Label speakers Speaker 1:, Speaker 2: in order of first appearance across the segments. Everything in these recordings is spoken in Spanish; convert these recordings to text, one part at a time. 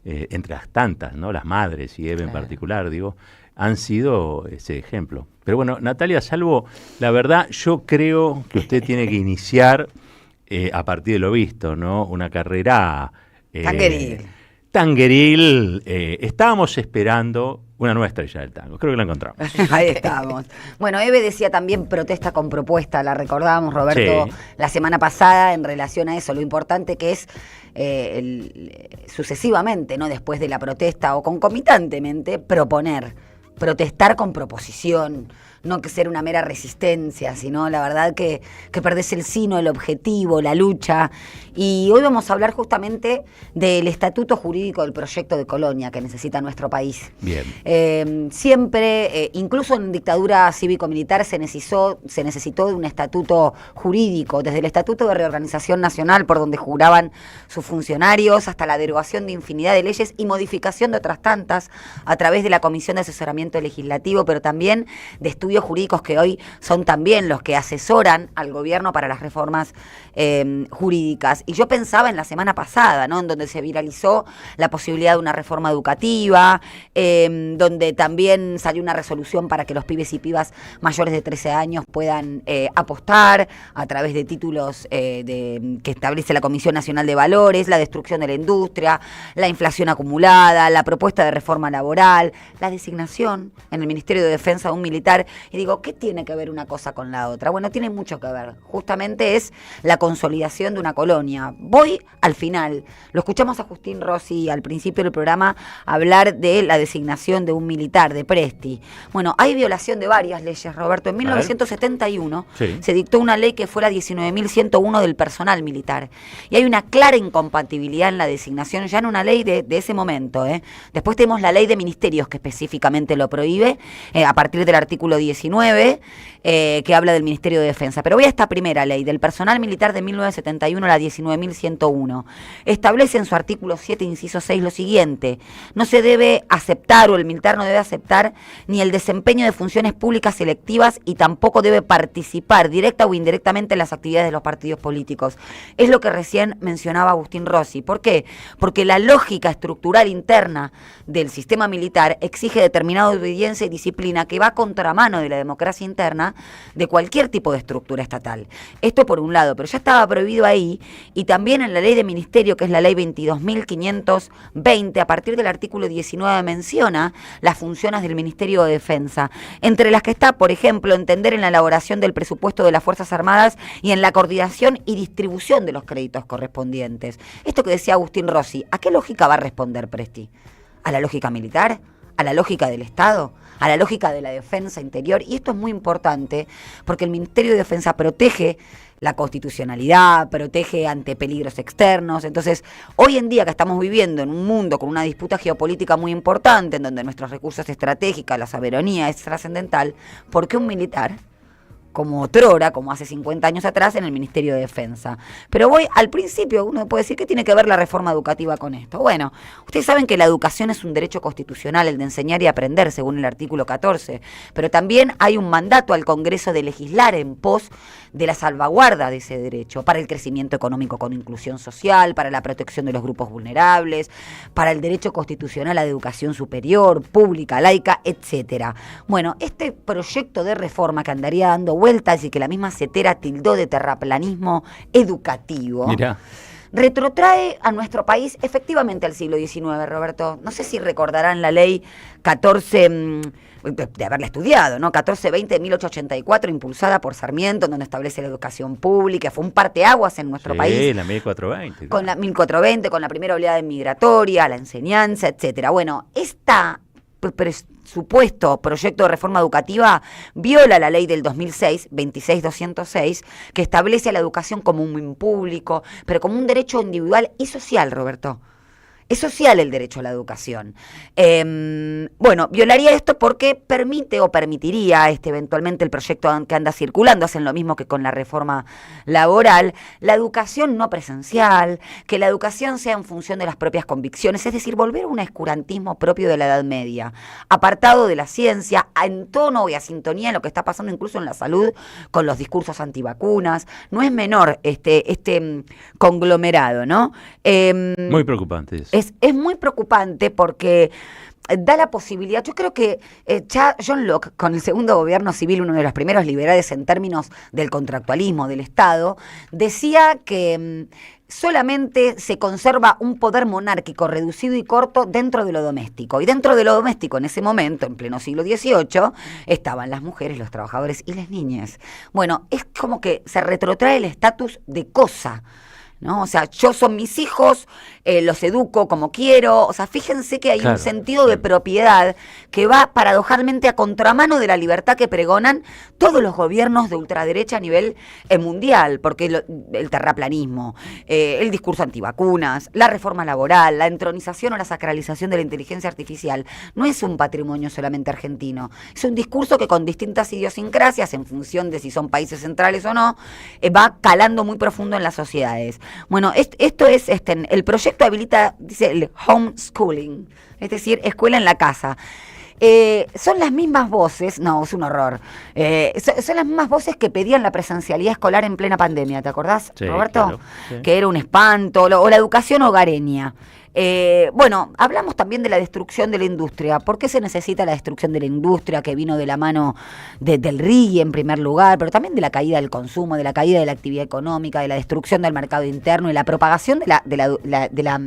Speaker 1: entre las tantas, ¿no? Las madres y Eve en particular, digo, han sido ese ejemplo. Pero bueno, Natalia Salvo, la verdad, yo creo que usted tiene que iniciar, a partir de lo visto, ¿no? Una carrera... tangueril. Estábamos esperando una nueva estrella del tango. Creo que la encontramos.
Speaker 2: Ahí estamos. Bueno, Eve decía también protesta con propuesta. La recordábamos, Roberto, la semana pasada en relación a eso. Lo importante que es sucesivamente, ¿no? Después de la protesta o concomitantemente, protestar con proposición, no que ser una mera resistencia, sino la verdad que perdés el sino, el objetivo, la lucha. Y hoy vamos a hablar justamente del estatuto jurídico del proyecto de colonia que necesita nuestro país.
Speaker 1: Bien.
Speaker 2: Siempre, incluso en dictadura cívico-militar, se necesitó de un estatuto jurídico, desde el Estatuto de Reorganización Nacional, por donde juraban sus funcionarios, hasta la derogación de infinidad de leyes y modificación de otras tantas a través de la Comisión de Asesoramiento Legislativo, pero también de estudios jurídicos que hoy son también los que asesoran al gobierno para las reformas jurídicas. Y yo pensaba en la semana pasada, ¿no? En donde se viralizó la posibilidad de una reforma educativa, donde también salió una resolución para que los pibes y pibas mayores de 13 años puedan apostar a través de títulos que establece la Comisión Nacional de Valores, la destrucción de la industria, la inflación acumulada, la propuesta de reforma laboral, la designación en el Ministerio de Defensa de un militar. Y digo, ¿qué tiene que ver una cosa con la otra? Bueno, tiene mucho que ver. Justamente es la consolidación de una colonia. Voy al final. Lo escuchamos a Agustín Rossi al principio del programa hablar de la designación de un militar, de Presti. Bueno, hay violación de varias leyes, Roberto. En 1971 se dictó una ley que fue la 19.101 del personal militar. Y hay una clara incompatibilidad en la designación, ya en una ley de ese momento. Después tenemos la ley de ministerios que específicamente lo prohíbe, a partir del artículo 19, que habla del Ministerio de Defensa. Pero voy a esta primera ley, del personal militar de 1971, la 19.101. Establece en su artículo 7, inciso 6, lo siguiente: no se debe aceptar, o el militar no debe aceptar, ni el desempeño de funciones públicas selectivas, y tampoco debe participar directa o indirectamente en las actividades de los partidos políticos. Es lo que recién mencionaba Agustín Rossi. ¿Por qué? Porque la lógica estructural interna del sistema militar exige determinada obediencia y disciplina que va a contramano de la democracia interna de cualquier tipo de estructura estatal. Esto por un lado, pero ya estaba prohibido ahí, y también en la ley de ministerio, que es la ley 22.520, a partir del artículo 19 menciona las funciones del Ministerio de Defensa, entre las que está, por ejemplo, entender en la elaboración del presupuesto de las Fuerzas Armadas y en la coordinación y distribución de los créditos correspondientes. Esto que decía Agustín Rossi, ¿a qué lógica va a responder Presti? ¿A la lógica militar? ¿A la lógica del Estado? ¿A la lógica de la defensa interior? Y esto es muy importante porque el Ministerio de Defensa protege la constitucionalidad, protege ante peligros externos. Entonces, hoy en día que estamos viviendo en un mundo con una disputa geopolítica muy importante, en donde nuestros recursos estratégicos, la soberanía es trascendental, ¿por qué un militar, como otrora, como hace 50 años atrás, en el Ministerio de Defensa? Pero voy al principio. Uno puede decir, ¿qué tiene que ver la reforma educativa con esto? Bueno, ustedes saben que la educación es un derecho constitucional, el de enseñar y aprender, según el artículo 14, pero también hay un mandato al Congreso de legislar en pos de la salvaguarda de ese derecho, para el crecimiento económico con inclusión social, para la protección de los grupos vulnerables, para el derecho constitucional a la educación superior, pública, laica, etcétera. Bueno, este proyecto de reforma que andaría dando vueltas y que la misma Cetera tildó de terraplanismo educativo,
Speaker 1: Mirá,
Speaker 2: retrotrae a nuestro país efectivamente al siglo XIX, Roberto. No sé si recordarán la ley 14, de haberla estudiado, ¿no? 1420 de 1884, impulsada por Sarmiento, en donde establece la educación pública. Fue un parteaguas en nuestro país.
Speaker 1: Sí, la 1420.
Speaker 2: Con la 1420, con la primera oleada migratoria, la enseñanza, etcétera. Bueno, esta supuesto proyecto de reforma educativa viola la ley del 2006, 26206, que establece a la educación como un bien público, pero como un derecho individual y social, Roberto. Es social el derecho a la educación. Bueno, violaría esto porque permite o permitiría eventualmente el proyecto que anda circulando, hacen lo mismo que con la reforma laboral, la educación no presencial, que la educación sea en función de las propias convicciones, es decir, volver a un escurantismo propio de la Edad Media, apartado de la ciencia, en tono y a sintonía en lo que está pasando incluso en la salud con los discursos antivacunas. No es menor este conglomerado, ¿no?
Speaker 1: Muy preocupante eso.
Speaker 2: es muy preocupante porque da la posibilidad, yo creo que ya John Locke, con el segundo gobierno civil, uno de los primeros liberales en términos del contractualismo del Estado, decía que solamente se conserva un poder monárquico reducido y corto dentro de lo doméstico. Y dentro de lo doméstico, en ese momento, en pleno siglo XVIII, estaban las mujeres, los trabajadores y las niñas. Bueno, es como que se retrotrae el estatus de cosa, ¿no? O sea, yo son mis hijos, los educo como quiero. O sea, fíjense que hay un sentido de propiedad que va paradojalmente a contramano de la libertad que pregonan todos los gobiernos de ultraderecha a nivel mundial, porque el terraplanismo, el discurso antivacunas, la reforma laboral, la entronización o la sacralización de la inteligencia artificial, no es un patrimonio solamente argentino, es un discurso que con distintas idiosincrasias, en función de si son países centrales o no, va calando muy profundo en las sociedades. Bueno, esto es, el proyecto habilita, dice, el homeschooling, es decir, escuela en la casa. Son las mismas voces, no, es un horror, son las mismas voces que pedían la presencialidad escolar en plena pandemia, ¿te acordás, sí, Roberto? Claro, sí. Que era un espanto, o la educación hogareña. Bueno, hablamos también de la destrucción de la industria. ¿Por qué se necesita la destrucción de la industria, que vino de la mano del RIGI en primer lugar, pero también de la caída del consumo, de la caída de la actividad económica, de la destrucción del mercado interno y la propagación de la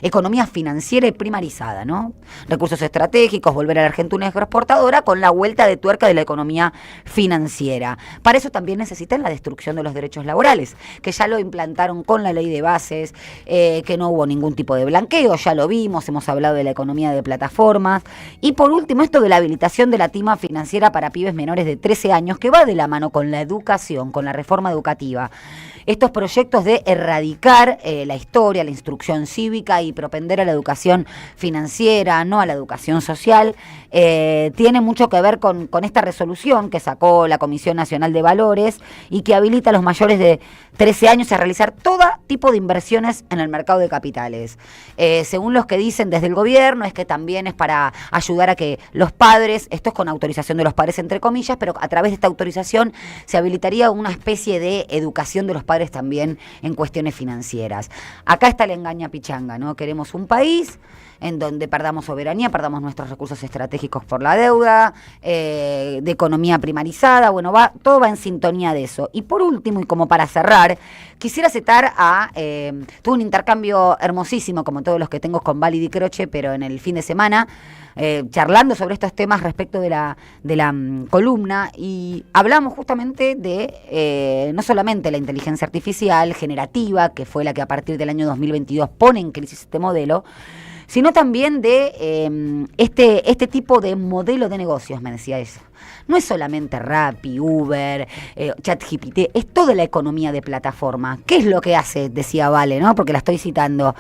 Speaker 2: economía financiera y primarizada, ¿no? Recursos estratégicos, volver a la Argentina exportadora con la vuelta de tuerca de la economía financiera. Para eso también necesitan la destrucción de los derechos laborales, que ya lo implantaron con la ley de bases, que no hubo ningún tipo de blanqueo. Ya lo vimos, hemos hablado de la economía de plataformas. Y por último, esto de la habilitación de la tima financiera para pibes menores de 13 años, que va de la mano con la educación, con la reforma educativa. Estos proyectos de erradicar la historia, la instrucción cívica y propender a la educación financiera, no a la educación social, tiene mucho que ver con esta resolución que sacó la Comisión Nacional de Valores y que habilita a los mayores de 13 años a realizar todo tipo de inversiones en el mercado de capitales. Según los que dicen desde el gobierno, es que también es para ayudar a que los padres, esto es con autorización de los padres entre comillas, pero a través de esta autorización se habilitaría una especie de educación de los padres también en cuestiones financieras. Acá está la engaña pichanga, ¿no? Queremos un país en donde perdamos soberanía, perdamos nuestros recursos estratégicos por la deuda, de economía primarizada, bueno, todo va en sintonía de eso. Y por último, y como para cerrar, quisiera citar tuve un intercambio hermosísimo, como todos los que tengo con Vali Di Croce, pero en el fin de semana, charlando sobre estos temas respecto de la columna, y hablamos justamente de no solamente la inteligencia artificial generativa, que fue la que a partir del año 2022 pone en crisis este modelo, sino también de este tipo de modelo de negocios, me decía ella. No es solamente Rappi, Uber, ChatGPT, es toda la economía de plataforma. ¿Qué es lo que hace? Decía Vale, ¿no? Porque la estoy citando.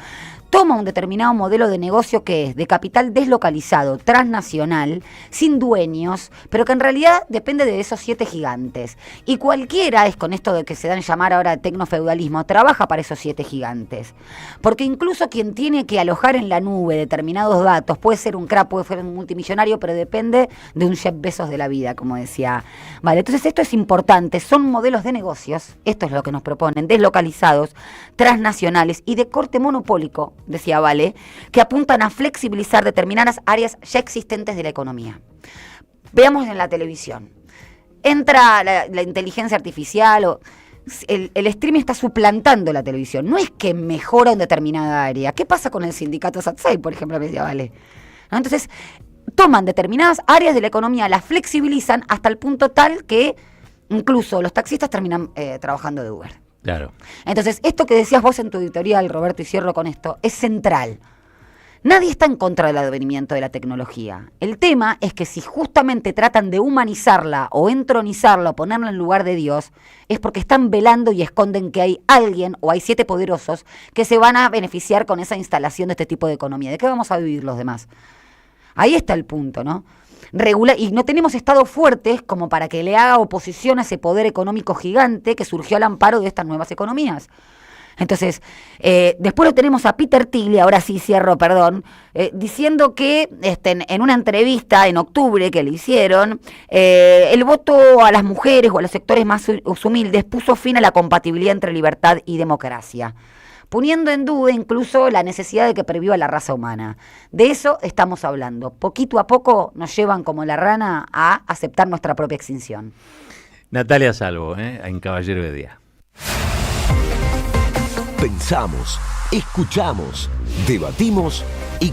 Speaker 2: Toma un determinado modelo de negocio que es de capital deslocalizado, transnacional, sin dueños, pero que en realidad depende de esos 7 gigantes. Y cualquiera, es con esto de que se dan llamar ahora tecnofeudalismo, trabaja para esos 7 gigantes. Porque incluso quien tiene que alojar en la nube determinados datos, puede ser un crack, puede ser un multimillonario, pero depende de un Jeff Bezos de la vida, como decía. Vale, entonces esto es importante, son modelos de negocios, esto es lo que nos proponen, deslocalizados, transnacionales y de corte monopólico, decía Vale, que apuntan a flexibilizar determinadas áreas ya existentes de la economía. Veamos en la televisión. Entra la inteligencia artificial o el streaming está suplantando la televisión. No es que mejora una determinada área. ¿Qué pasa con el sindicato Satsai, por ejemplo, me decía Vale? ¿No? Entonces, toman determinadas áreas de la economía, las flexibilizan hasta el punto tal que incluso los taxistas terminan trabajando de Uber.
Speaker 1: Claro.
Speaker 2: Entonces, esto que decías vos en tu editorial, Roberto, y cierro con esto, es central. Nadie está en contra del advenimiento de la tecnología. El tema es que si justamente tratan de humanizarla o entronizarla o ponerla en lugar de Dios, es porque están velando y esconden que hay alguien o hay 7 poderosos que se van a beneficiar con esa instalación de este tipo de economía. ¿De qué vamos a vivir los demás? Ahí está el punto, ¿no? Y no tenemos estados fuertes como para que le haga oposición a ese poder económico gigante que surgió al amparo de estas nuevas economías. Entonces, después lo tenemos a Peter Thiel, ahora sí cierro, perdón, diciendo que en una entrevista en octubre que le hicieron, el voto a las mujeres o a los sectores más humildes puso fin a la compatibilidad entre libertad y democracia. poniendo en duda incluso la necesidad de que perviva la raza humana. De eso estamos hablando. Poquito a poco nos llevan como la rana a aceptar nuestra propia extinción.
Speaker 1: Natalia Salvo, en Caballero de Día.
Speaker 3: Pensamos, escuchamos, debatimos y